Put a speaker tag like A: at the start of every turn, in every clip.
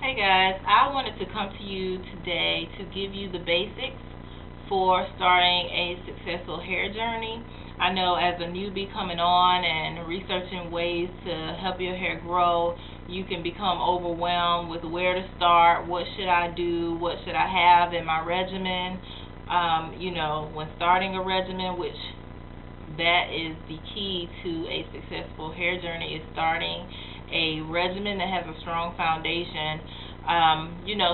A: Hey guys, I wanted to come to you today to give you the basics for starting a successful hair journey. I know as a newbie coming on and researching ways to help your hair grow, you can become overwhelmed with where to start, what should I do, what should I have in my regimen. When starting a regimen, which that is the key to a successful hair journey, is starting a regimen that has a strong foundation.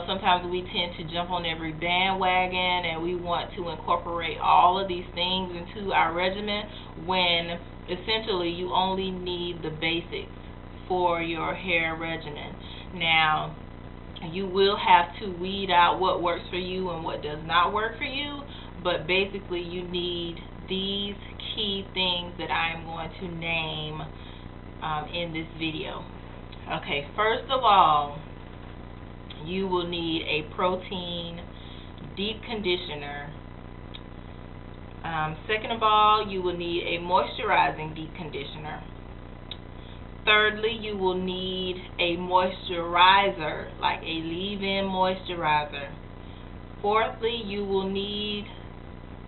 A: Sometimes we tend to jump on every bandwagon and we want to incorporate all of these things into our regimen when essentially you only need the basics for your hair regimen. Now, you will have to weed out what works for you and what does not work for you, but basically you need these key things that I'm going to name in this video. Okay, first of all, you will need a protein deep conditioner. Second of all, you will need a moisturizing deep conditioner. Thirdly, you will need a moisturizer, like a leave-in moisturizer. Fourthly, you will need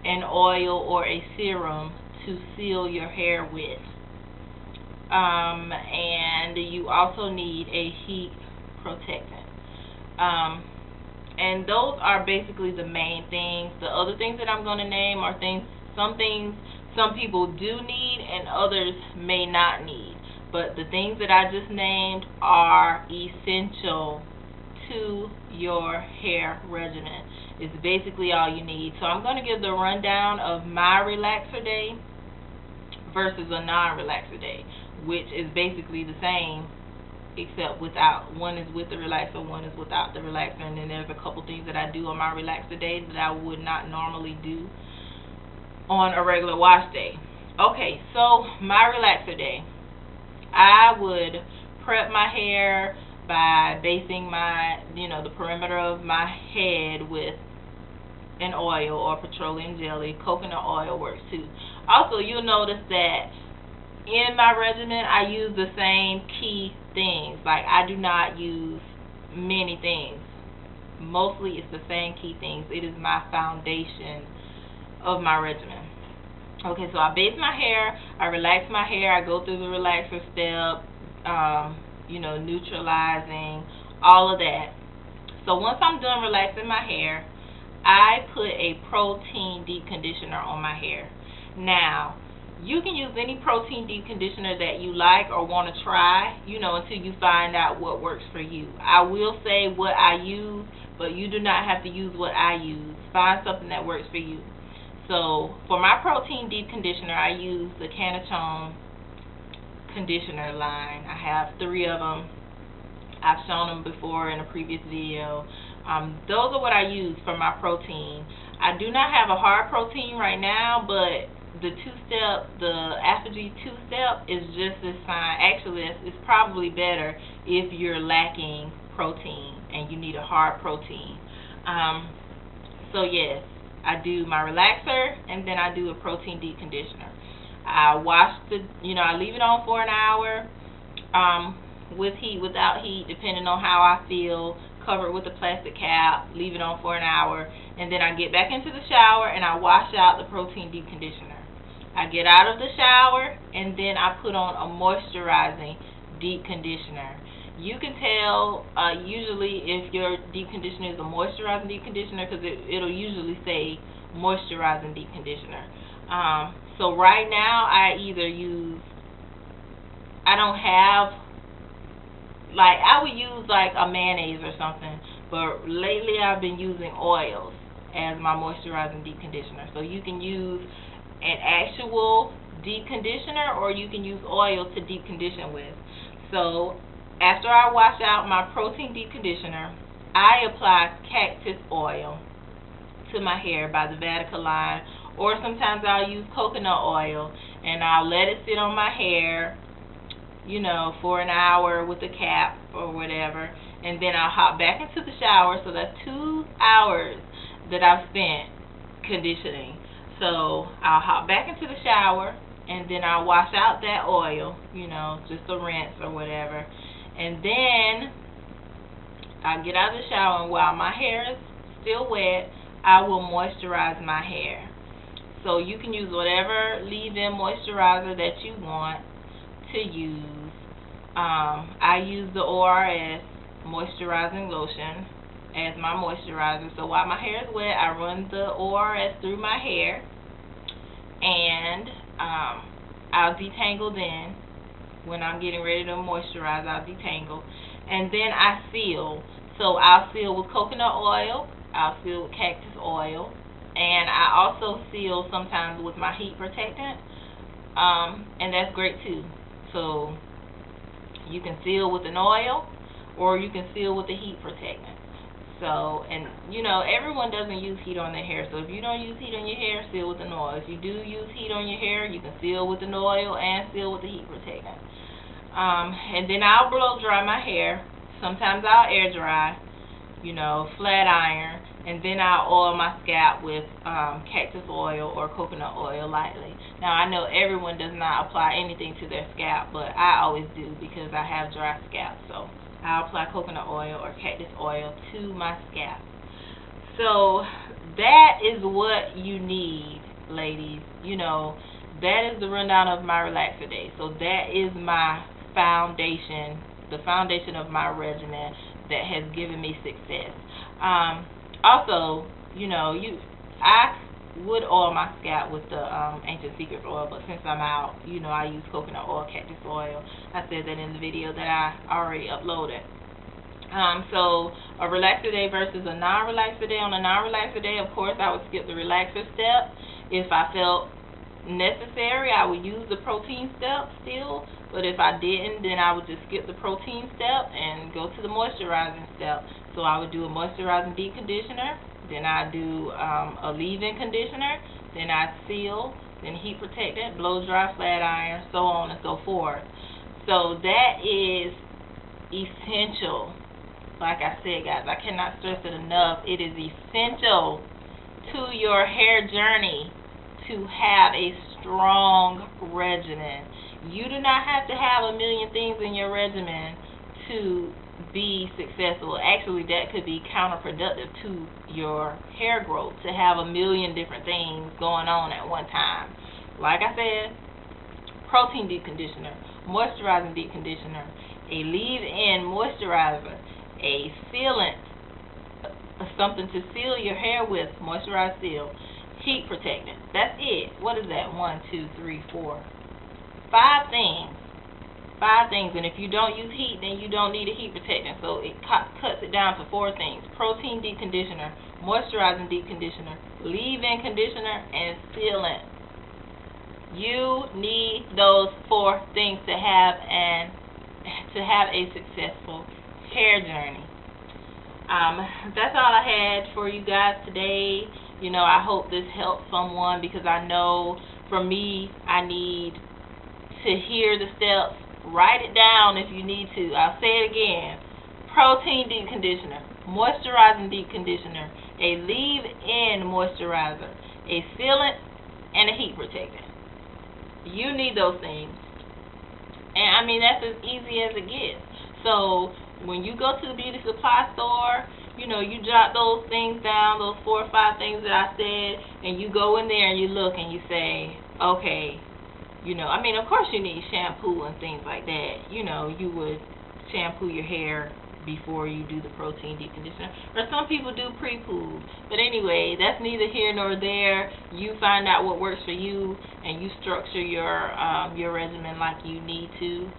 A: an oil or a serum to seal your hair with. And you also need a heat protectant. And those are basically the main things. The other things that I'm going to name are some things some people do need and others may not need. But the things that I just named are essential to your hair regimen. It's basically all you need. So I'm going to give the rundown of my relaxer day versus a non-relaxer day, which is basically the same except without. One is with the relaxer, one is without the relaxer, and then there's a couple things that I do on my relaxer day that I would not normally do on a regular wash day. Okay, so my relaxer day, I would prep my hair by basting the perimeter of my head with an oil or petroleum jelly. Coconut oil works too. Also, you'll notice that in my regimen, I use the same key things. Like, I do not use many things. Mostly it's the same key things. It is my foundation of my regimen. Okay, so I base my hair, I relax my hair, I go through the relaxer step, neutralizing, all of that. So once I'm done relaxing my hair, I put a protein deep conditioner on my hair. Now, you can use any protein deep conditioner that you like or want to try, until you find out what works for you. I will say what I use, but you do not have to use what I use. Find something that works for you. So, for my protein deep conditioner, I use the Canachone conditioner line. I have 3 of them. I've shown them before in a previous video. Those are what I use for my protein. I do not have a hard protein right now, but the Apogee 2-step is just as fine. Actually, it's probably better if you're lacking protein and you need a hard protein. So yes, I do my relaxer and then I do a protein deep conditioner. I I leave it on for an hour, with heat, without heat, depending on how I feel. Cover it with a plastic cap, leave it on for an hour, and then I get back into the shower and I wash out the protein deep conditioner. I get out of the shower and then I put on a moisturizing deep conditioner. You can tell usually if your deep conditioner is a moisturizing deep conditioner because it'll usually say moisturizing deep conditioner. So right now I would use like a mayonnaise or something, but lately I've been using oils as my moisturizing deep conditioner. So you can use an actual deep conditioner or you can use oil to deep condition with. So after I wash out my protein deep conditioner, I apply cactus oil to my hair by the Vatica line, or sometimes I'll use coconut oil and I'll let it sit on my hair for an hour with a cap or whatever, and then I'll hop back into the shower. So that's 2 hours that I've spent conditioning. So I'll hop back into the shower and then I'll wash out that oil, just a rinse or whatever, and then I get out of the shower, and while my hair is still wet, I will moisturize my hair. So you can use whatever leave-in moisturizer that you want to use. I use the ORS Moisturizing Lotion as my moisturizer. So while my hair is wet, I run the ORS through my hair, and I'll detangle then. When I'm getting ready to moisturize, I'll detangle. And then I seal. So I'll seal with coconut oil, I'll seal with cactus oil, and I also seal sometimes with my heat protectant, and that's great too. So you can seal with an oil, or you can seal with the heat protectant. So, and you know, everyone doesn't use heat on their hair, so if you don't use heat on your hair, seal with an oil. If you do use heat on your hair, you can seal with an oil and seal with the heat protectant. And then I'll blow dry my hair. Sometimes I'll air dry, you know, flat iron, and then I'll oil my scalp with cactus oil or coconut oil lightly. Now, I know everyone does not apply anything to their scalp, but I always do because I have dry scalp. So I'll apply coconut oil or cactus oil to my scalp. So that is what you need, ladies. You know, that is the rundown of my relaxer day. So that is my foundation, the foundation of my regimen that has given me success. Also, you know, I would oil my scalp with the Ancient Secrets oil, but since I'm out, you know, I use coconut oil, cactus oil. I said that in the video that I already uploaded. So a relaxer day versus a non-relaxer day. On a non-relaxer day, of course, I would skip the relaxer step. If I felt necessary, I would use the protein step still, but if I didn't, then I would just skip the protein step and go to the moisturizing step. So I would do a moisturizing deep conditioner, then I do a leave-in conditioner, then I seal, then heat protectant, blow dry, flat iron, so on and so forth. So that is essential. Like I said, guys, I cannot stress it enough. It is essential to your hair journey to have a strong regimen. You do not have to have a million things in your regimen to be successful. Actually, that could be counterproductive to your hair growth, to have a million different things going on at one time. Like I said, protein deep conditioner, moisturizing deep conditioner, a leave-in moisturizer, a sealant, something to seal your hair with, moisturized seal, heat protectant. That's it. What is that? 1, 2, 3, 4, 5 things. 5 things. And if you don't use heat, then you don't need a heat protectant. So it cuts it down to 4 things: protein deep conditioner, moisturizing deep conditioner, leave-in conditioner, and sealant. You need those 4 things to have a successful hair journey. That's all I had for you guys today. You know, I hope this helps someone, because I know for me, I need to hear the steps. Write it down if you need to. I'll say it again: protein deep conditioner, moisturizing deep conditioner, a leave-in moisturizer, a sealant, and a heat protectant. You need those things. And I mean, that's as easy as it gets. So when you go to the beauty supply store, you know, you jot those things down, those 4 or 5 things that I said, and you go in there and you look and you say, okay, you know, I mean, of course you need shampoo and things like that. You know, you would shampoo your hair before you do the protein deep conditioner. Or some people do pre-poo. But anyway, that's neither here nor there. You find out what works for you, and you structure your regimen like you need to.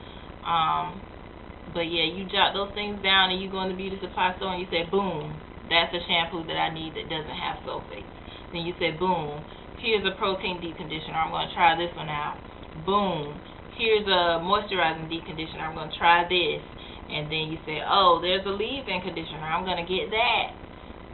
A: But yeah, you jot those things down, and you go in the beauty supply store and you say, boom, that's a shampoo that I need that doesn't have sulfates. Then you say, boom, here's a protein deep conditioner. I'm going to try this one out. Boom, here's a moisturizing deep conditioner. I'm going to try this. And then you say, oh, there's a leave-in conditioner. I'm going to get that.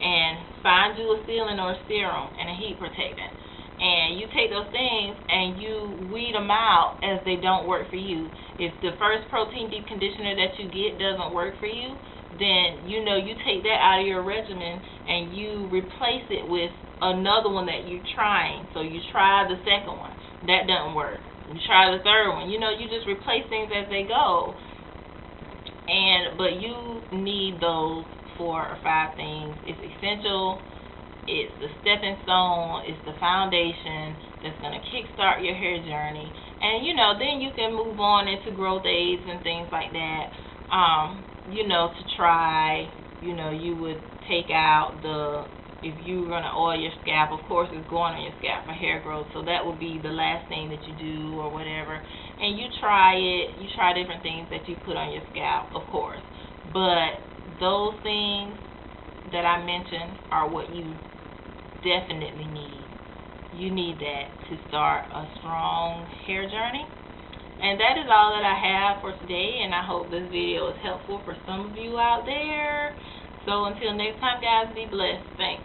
A: And find you a sealant or a serum and a heat protectant. And you take those things and you weed them out as they don't work for you. If the first protein deep conditioner that you get doesn't work for you, then you know you take that out of your regimen and you replace it with another one that you're trying. So you try the second one. That doesn't work. You try the third one. You know, you just replace things as they go. But you need those 4 or 5 things. It's essential. It's the stepping stone. It's the foundation that's going to kickstart your hair journey. And, you know, then you can move on into growth aids and things like that, you know, to try. You know, you would take out if you're going to oil your scalp, of course it's going on your scalp for hair growth, so that would be the last thing that you do or whatever. And you try it. You try different things that you put on your scalp, of course. But those things that I mentioned are what you definitely need. You need that to start a strong hair journey. And that is all that I have for today, and I hope this video is helpful for some of you out there. So until next time, guys, be blessed. Thanks.